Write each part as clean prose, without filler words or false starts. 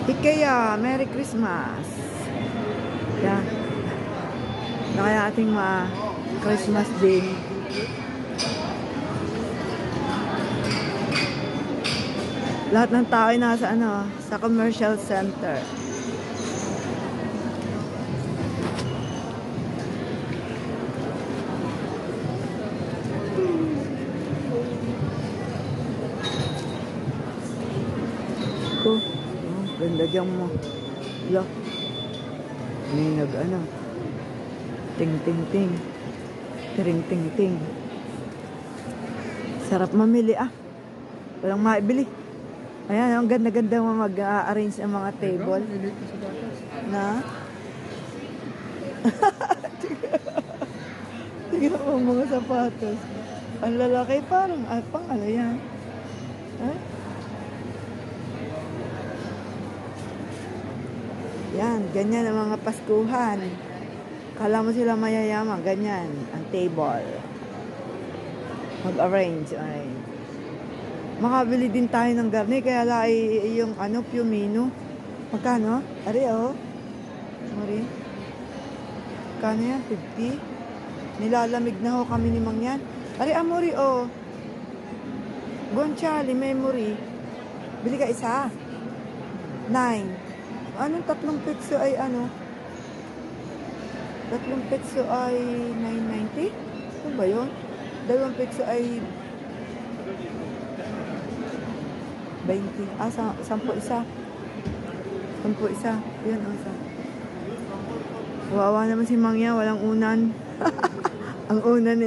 IKEA, Merry Christmas. Yan. Na kaya ating Christmas din. Lahat ng tao ay nasa sa commercial center. Oh, ganda dyan mo. Look. May ting ting ting. Ting ting ting. Sarap mamili Walang maibili. Ayan, ang ganda-ganda mo mag-arrange ang mga table. Na? Tingnan mo mga sapatos. Ang lalaki parang, pang ano yan? Yan, ganyan ang mga Paskuhan. Kala mo sila mayayaman, ganyan ang table. Mag-arrange. Ay. Makabili din tayo ng garni, kaya yung Piumino. Magkano? Ari, Mari. Magkano yan? 50? Nilalamig na kami ni Mang yan. Ari, Amori, Gonchali, memory. Bili ka isa. 9. Anong 3 petso ay 3 petso ay 9.90? Ano ba yun? 2 petso ay 20. 10 isa. 10 isa. Yun, Wawa naman si Mangya, walang unan. Ang unan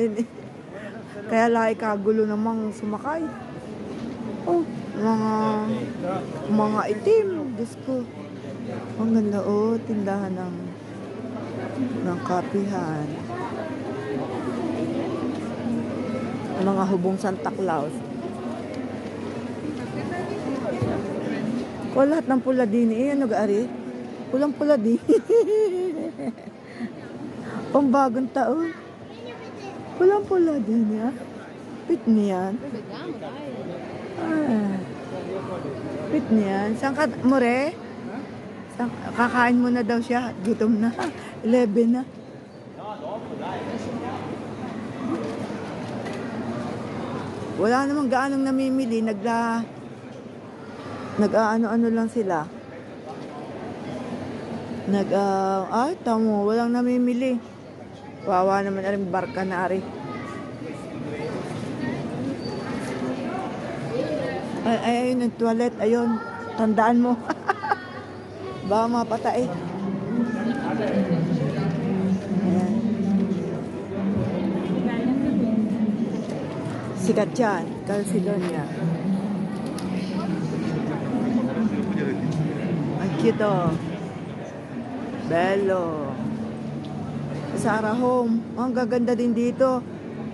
kaya laki kagulo namang sumakay. Mga itim. Diyos ko. Ang ganda, tindahan ng kapihan. Mga hubong Santa Claus. Lahat ng pula din Gari? Pulang-pula din. Pambagong taon. Pulang-pula din Pit niyan. Pit niyan. Saan ka, More? Kakain mo na daw siya. Gutom na. 11 na. Wala namang gaanong namimili. Nag-ano lang sila. Tamo. Walang namimili. Wawa naman na rin barka na rin. Ayun ang toilet. Ayun. Tandaan mo. Baka mapatay. Ayan. Sikat yan. Calcedonia. Ang cute Bello. Sarah Home. Ang gaganda din dito.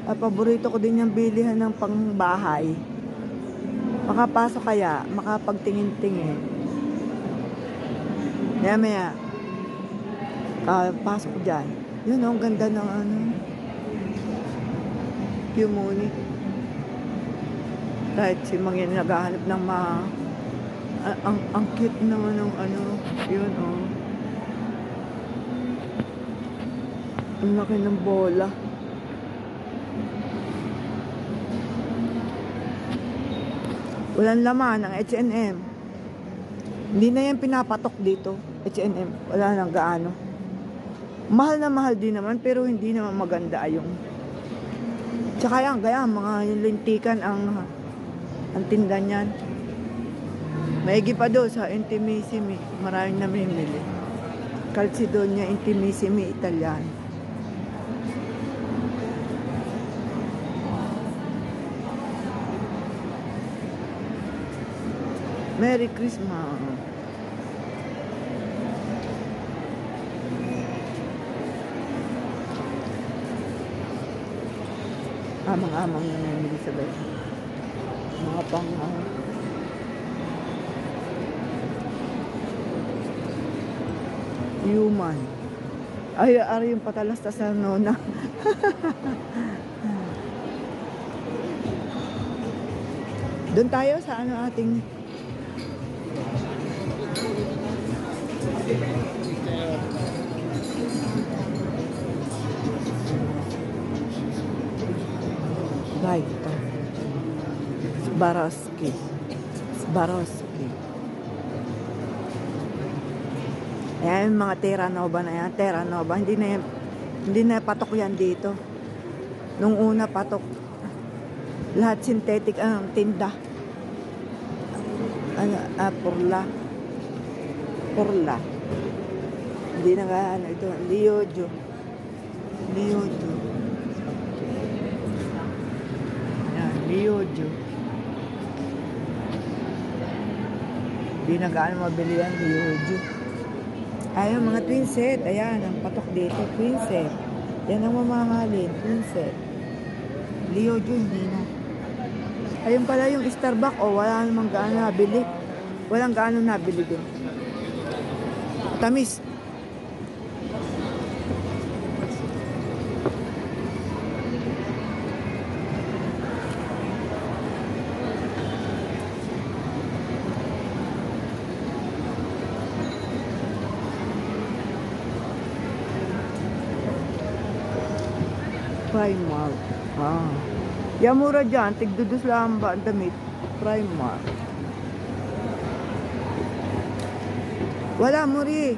Paborito ko din yung bilihan ng pangbahay. Makapasok kaya. Makapagtingin-tingin. Maya. Pasok dyan. Yun ang ganda ng Pumoni. Kahit si Mangyan naghahanap ng ang cute naman ng yun ang laki ng bola. Walang laman ang H&M. Hindi na yan pinapatok dito. H&M, wala nang gaano. Mahal na mahal din naman, pero hindi naman maganda yung. Tsaka yan, mga yung lintikan ang tinda niyan. Maigi pa doon sa Intimissimi. Maraming namimili. Calcedonia Intimissimi Italian. Merry Christmas. Amang-amang na namimili sa bayan. Mga human. Ari yung patalastas sa nona. Doon tayo sa ating Right. Swarovski. Swarovski. Ayan yung mga Terra Nova na yan. Terra Nova. Hindi na patok yan dito. Nung una patok. Lahat synthetic ang tinda. Purla. Purla. Hindi na ano ito. Liojo. Liojo. Ayan, Liojo. Hindi na gaano mabili yan, Liojo. Ayun, mga twin set. Ayan, ang patok dito. Twin set. Yan ang mamahalin. Twin set. Liojo, hindi na. Ayun pala yung Starbucks. Wala namang gaano nabili. Walang gaano nabili din. Tamis. Primark. Yan mura dyan. Tigdudus lang ba ang damit? Primark. Wala, muri.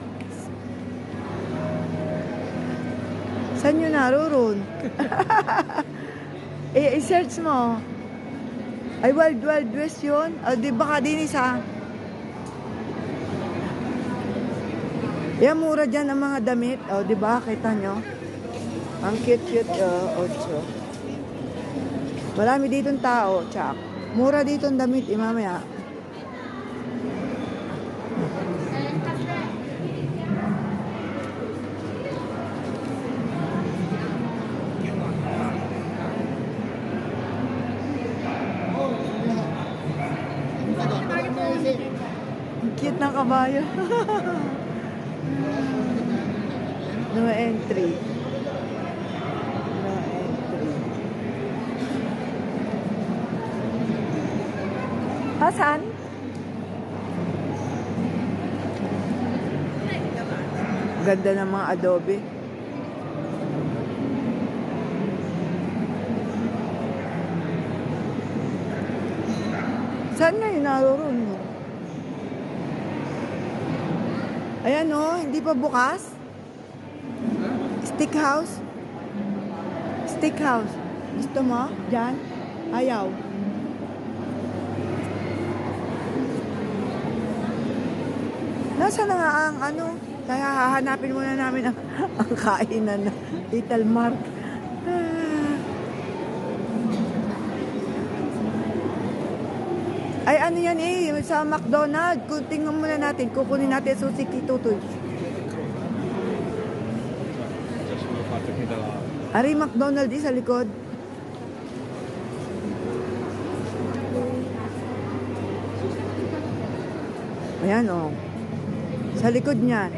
Saan nyo naroon? I-search mo. Ay, Wild Wild West yun. Di baka din isa. Yan, mura dyan ang mga damit. Di ba? Kita nyo? Ang cute-cute, 8. Marami ditong tao, tsak. Mura ditong damit, mamaya. Ang cute ng kabayo. No entry. Saan? Ganda ng mga adobe. Saan na yun naroon mo? Ayan o, hindi pa bukas. Stick house. Stick house. Gusto mo? Diyan? Ayaw. Nasaan na nga ang ano? Kaya hahanapin muna namin ang kainan na Little Mark. Ay ano yan sa McDonald's. Tingnan muna natin. Kukunin natin susi kitutoy. Ari McDonald's sa likod. Ayan o. Sa likod niyan.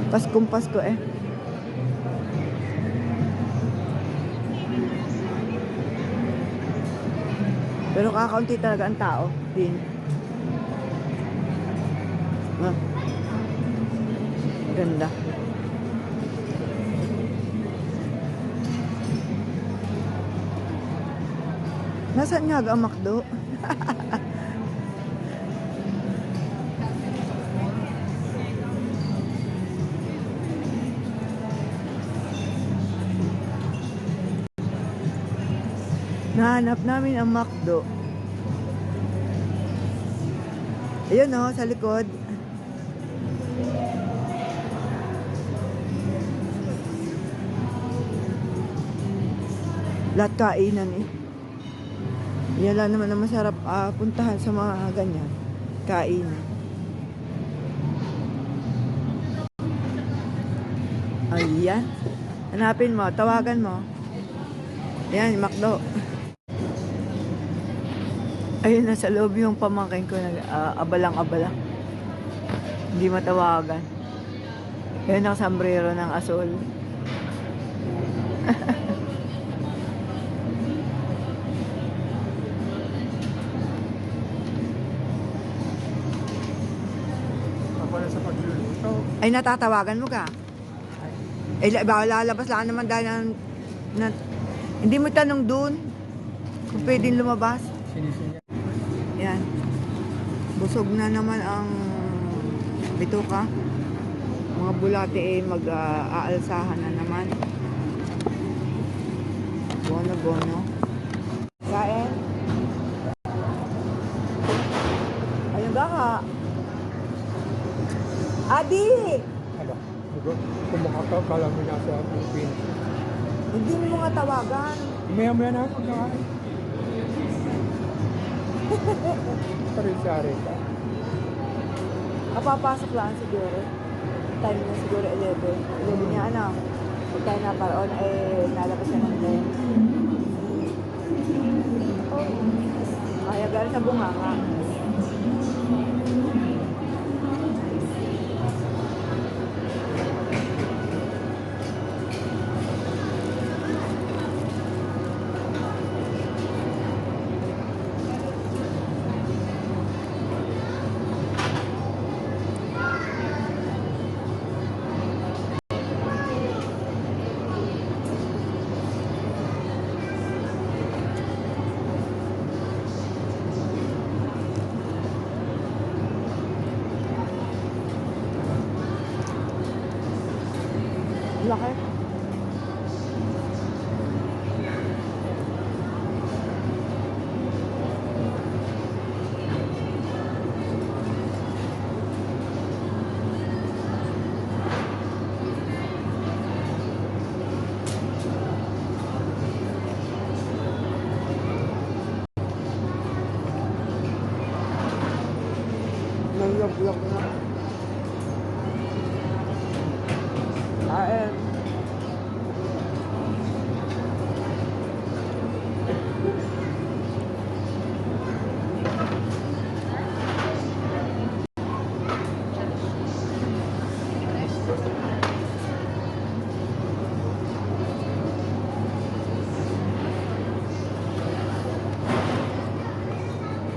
Paskong Pasko eh. Pero kakaunti talaga ang tao din. Ganda. Nasaan nga ang McDo? Nahanap namin ang McDo. Ayun o, sa likod. Lahat kainan eh. Yan lang naman na masarap puntahan sa mga ganyan. Kainan. Ayan. Hanapin mo, tawagan mo. Ayan, yung McDo. Ayun, nasa loob yung pamangkin ko abalang-abala. Hindi matawagan. Ayun, nakasambrero ng asol. Ay, natatawagan mo ka? Lalabas lang naman dahil hindi mo tanong dun kung pwedeng lumabas. Sinisinya. Yan. Busog na naman ang bituka. Mga bulate mag-aalsahan na naman. Bono. Kain. Ayun ka. Adi! Ano? Kumakataw, kala mo nasa Pilipinas. Hindi mo nga tawagan. Maya-maya na ako pagkakain. Sari-sari ka. Kapapasok lang siguro. Time na siguro 11. 11 niya ano. Pag tayo na paroon ay nalabas na ng 10. Kaya gano'n sa bunganga. Laki. Nalaglag na. Kain.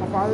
Kapal.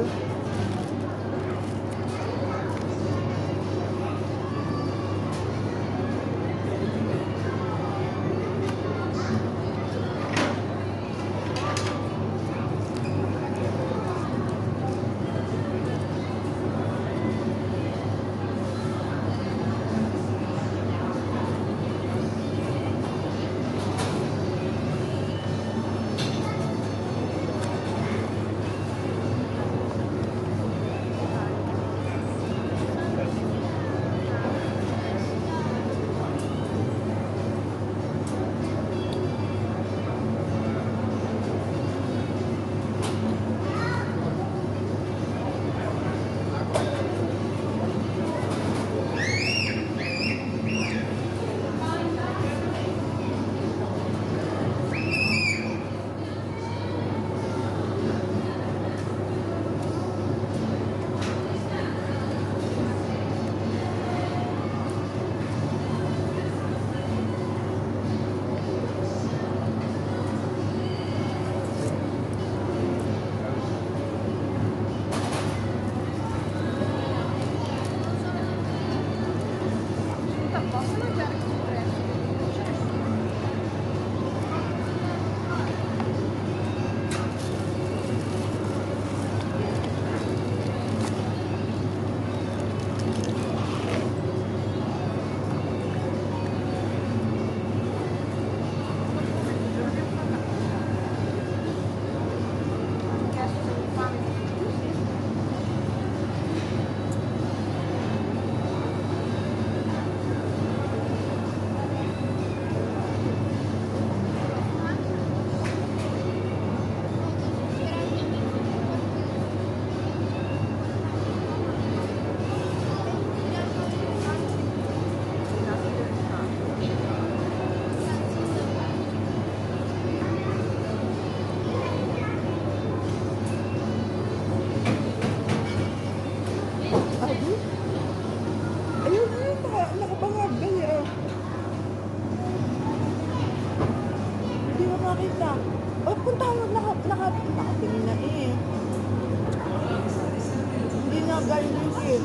makita. O, punta mo, nakatingin na eh. Hindi na galing yung shit.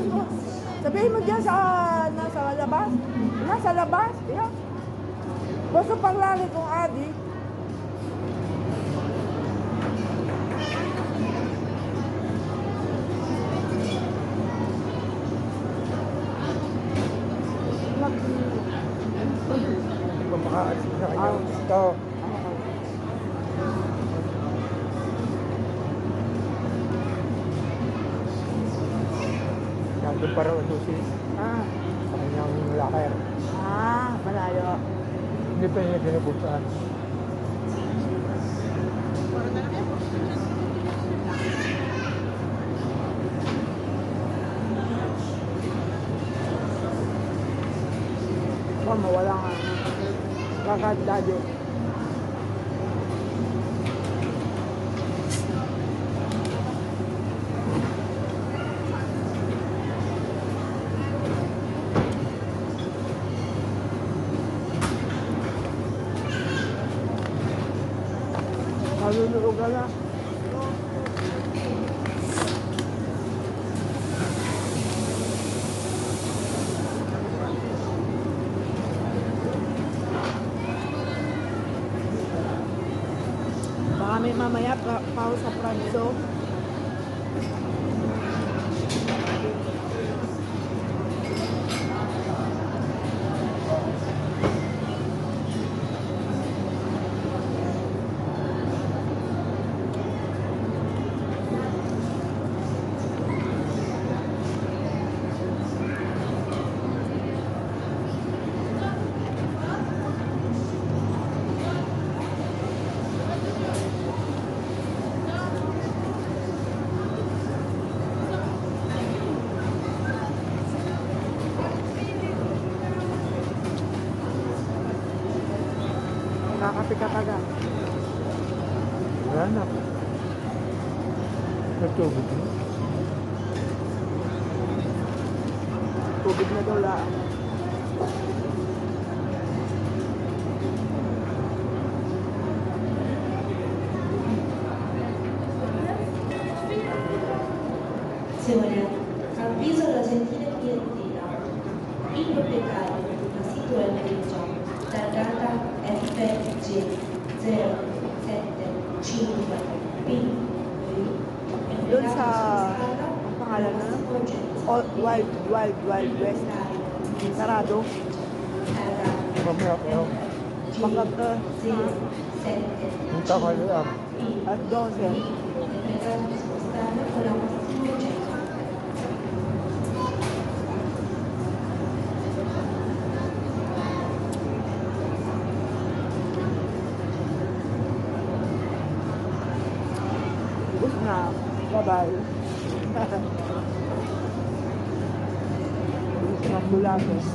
sabihin mo. Sabihin mo dyan sa, nasa labas. Nasa labas. Yeah. Basta panglali kong adi. Hindi ko makaalis sa kanya. Ah. Ito. Nandun pa raw ito si Ah. sa kanyang lakir. Ah, malayo. Hindi pa niya ginubusan. Oh, mawala nga. Kakanda din. Maluluog ka na. Baka may mamaya pa ako sa Pranso. Kakape ka taga. Wala na. Natubig na. Tubig na daw laan. Attenzione, avviso alla gentile clientela. Il proprietario di una sito grigio, targata FG 075 P Doon sa, ang pangalan na, Wild West. Sarado. Mamaya ko. Pagkat Punta ka lang. at 12. Ubus na. Bye-bye. Ubus na ang Bulagas.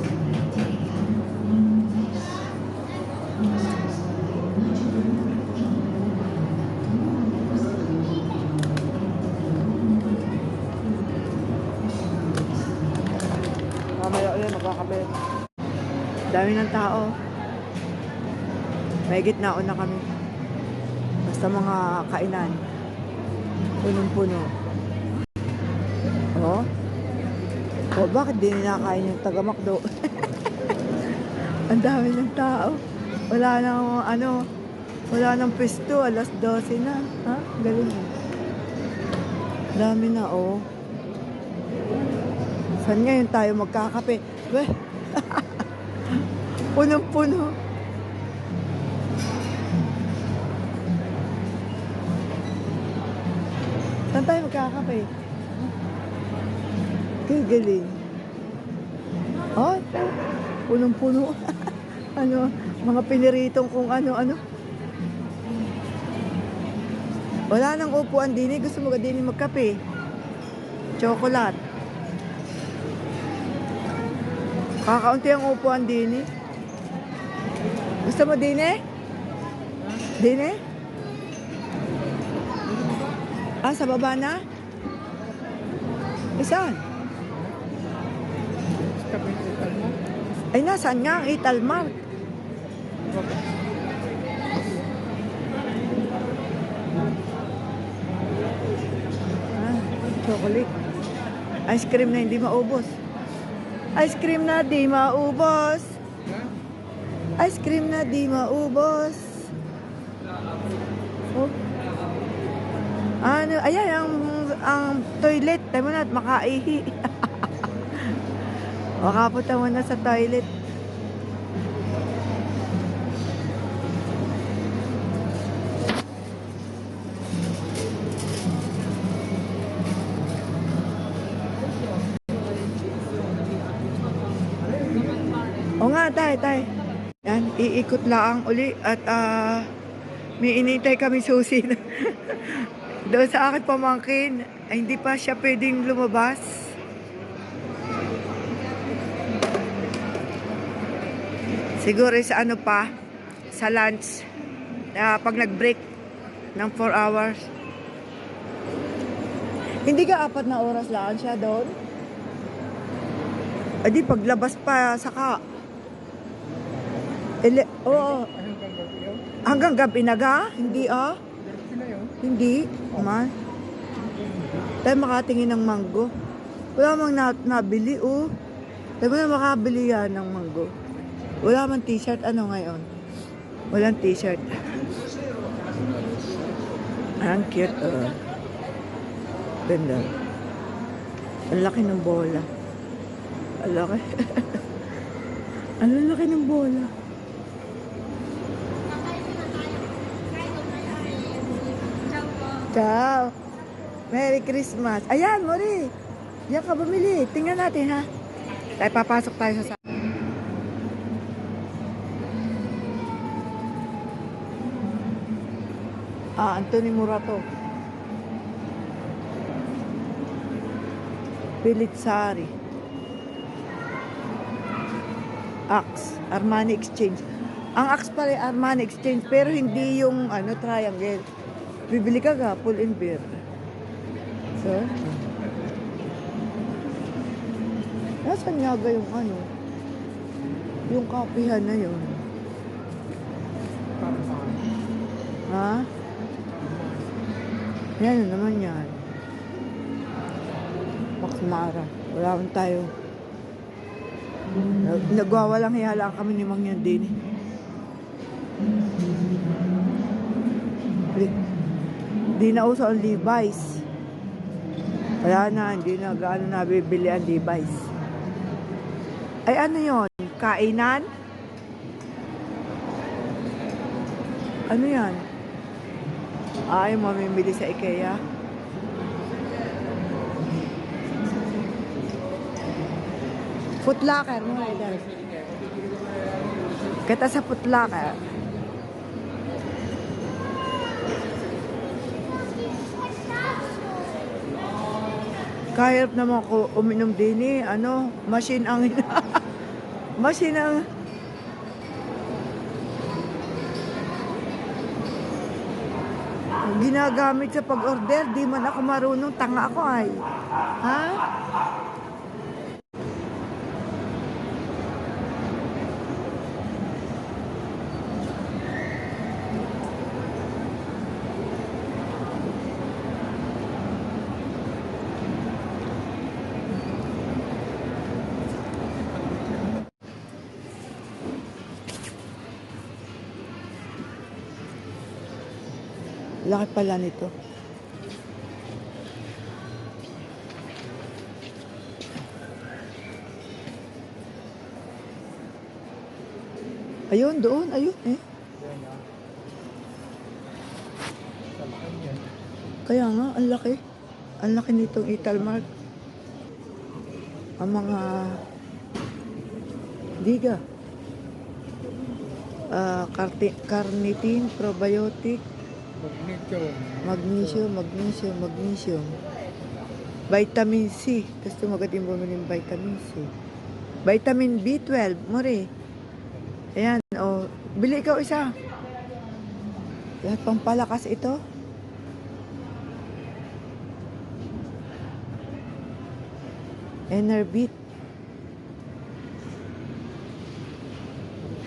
Mamaya ulit magkakape. Dami ng tao. May gitnaon na kami. Basta mga kainan. Punong-puno. Oh? Oh, bakit di nakain yung taga-Macdo? Ang dami ng tao. Wala nang wala nang pwesto. Alas 12 na. Ha? Galing. Dami na, oh. Saan ngayon tayo magkakape? Weh. Punong-puno. Saan tayo magkakape? Galing. Oh, punong-puno. Mga piniritong kung ano. Wala nang upuan din. Gusto mo ka din magkape? Chocolate. Kakaunti ang upuan din. Gusto mo din Din Ah, sa baba na? Saan? Ay, nasaan nga ang Italmart? Ah, chocolate. Ice cream na hindi maubos. Ice cream na di maubos. Ice cream na di maubos. Oh. Ano, ayan ang toilet. Tayo mo na at makaihi. Makapunta mo na sa toilet. O nga, tay. Yan, iikot lang uli at may inintay kami susi. Doon sa akin pamangkin, ay hindi pa siya pwedeng lumabas. Siguro sa ano pa, sa lunch, pag nag-break ng 4 hours. Hindi ka 4 na oras lang siya doon? Adi, paglabas pa, saka. Oo. Hanggang gabi yun. Hanggang gabi na ga? Hindi Diretso na yun. Hindi. Man. Tayo makatingin ng mango. Wala mang nabili, oh. Tayo mo na makabili yan ng mango. Wala mang t-shirt. Ano ngayon? Walang t-shirt. Ang cute, oh. Ganda. Ang laki ng bola. Ang laki. Ang laki ng bola. Ciao. Merry Christmas. Ayan, Mori. Diyan ka bumili. Tingnan natin, ha. Tayo papasok tayo sa Anthony Murato. Pilitsari. Axe. Armani Exchange. Ang Axe pala Armani Exchange, pero hindi yung triangle. Bibili ka ga, pull and bear. So, nasan nga ga yung yung kapihan na yun? Ha? Yan naman yan. Max Mara. Wala man tayo. Nagwawalang hiyala kami ni Mang yan din. Hindi na uso ang Levi's. Wala na, hindi na gaano nabibili ang Levi's. Ay ano yon? Kainan? Ano yan? Ay, mamimili sa IKEA. Footlocker mo, Eder. Kita sa Footlocker. Kahirap naman ko uminom din machine ang machine ang ginagamit sa pag-order. Di man ako marunong, tanga ako ay. Ha? Laki pala nito. Ayun, doon. Ayun, eh. Kaya nga, ang laki. Ang laki nitong Italmark. Ang mga diga. Carnitine, probiotic. Magnesium. Vitamin C. Gusto mo agad yung bumili ng vitamin C. Vitamin B12, more. Ayan, bili ikaw isa. Lahat pang palakas ito. Enerbit.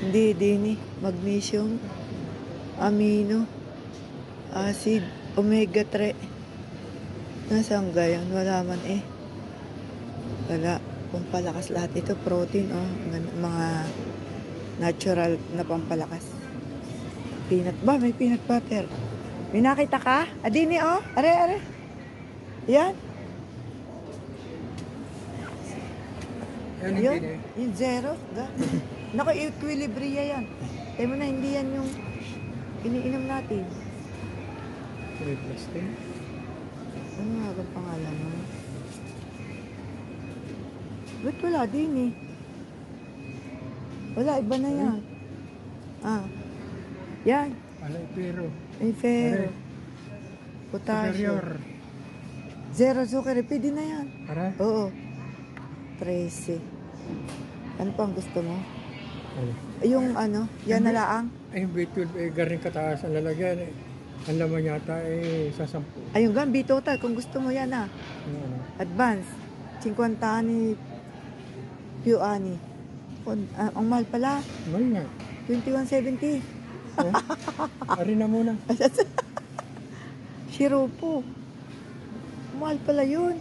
Hindi. Magnesium. Amino. Acid, omega 3. Nasaan gayon? Wala man eh. Wala. Pampalakas lahat ito. Protein, oh. Mga natural na pampalakas. Peanut ba? May peanut butter. May nakita ka? Adini, oh. Are, are. Yan. Yan, Yun. hindi na. Yung zero. Naku, equilibria yan. Tayo mo na, hindi yan yung iniinom natin. May plastic. Ano nga bang pangalan mo? Ba't wala din eh? Wala, iba na yan. Ah. Yan. Alay, pero. May ferro. Are. Potassium. Superior. Zero sugar. Pwede na yan. Para? Oo. 13. Ano pang gusto mo? Alay. Yung ano, yan na laang. Ay, yung B12, garing kataas ang lalagyan. Ang laman yata, sa 10. Ayun gan, B-total. Kung gusto mo yan ah. Ano? Advance. 50 ani. Pew ani. Ang mahal pala. Mahal nga. 2170. Oh. Ari na muna. Siropo. Mahal pala yun.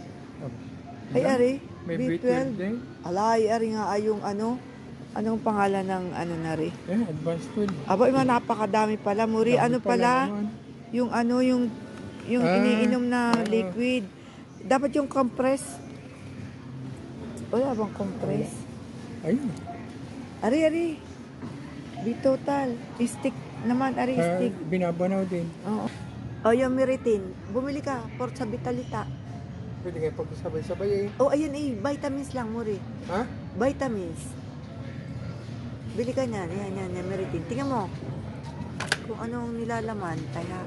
Ay, ari. May B12. B12 din. Alay, ari nga ay yung ano. Anong pangalan ng ano na rin? Advanced 12. Aba, ima napakadami pala. Muri, Dami ano pala? naman. Yung ano, yung iniinom na liquid. Dapat yung compress. Wala bang compress? Ayun. Ari, ari. B-total. Stick naman, ari, stick. Binabanaw din. Oo. O, yung Miritin. Bumili ka for sa Vitalita. Pwede kayo pagkasabay-sabay eh. Oh, ayun eh. Vitamins lang, Muri. Ha? Vitamins. Bili ka niyan. Yan, Meritin. Tingnan mo. Kung anong nilalaman. Kaya,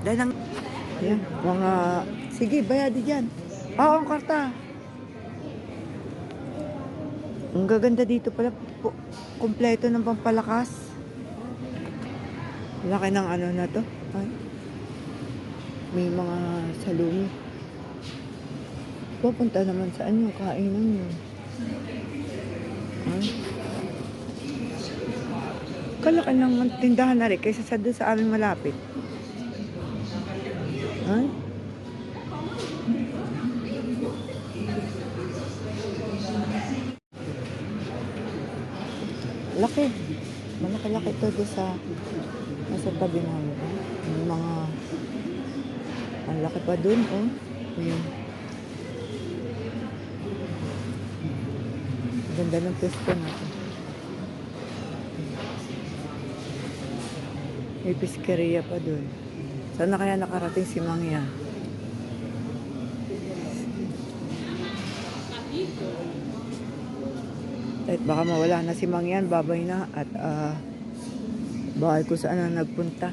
dahil lang, yan, mga, sige, bayadi dyan. Oo, ang karta. Ang gaganda dito pala. Kompleto ng pampalakas. Laki ng ano na to. Ay. May mga salumi. Pupunta naman saan yung kainan yun. Ay. Kalaki ng tindahan na rin kaysa sa doon sa amin malapit. Ay. Laki. Malaki-laki to doon sa nasa tabi namin. May mga ang laki pa doon, oh. Ayan. Ganda ng pwesto natin. May piskeria pa doon. Saan na kaya nakarating si Mangya? Kahit baka mawala na si Mangyan, babay na. At bahay ko saan na nagpunta.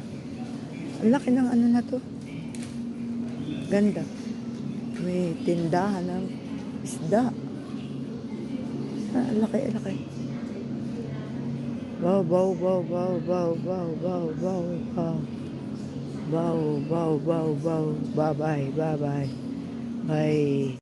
Ang laki ng ano na to. Ganda. May tindahan ng isda. Ang laki, ang laki. Wow, wow, wow, wow, wow, wow, wow, wow, wow. Wow, wow, wow, wow. Bye-bye, bye-bye. Bye.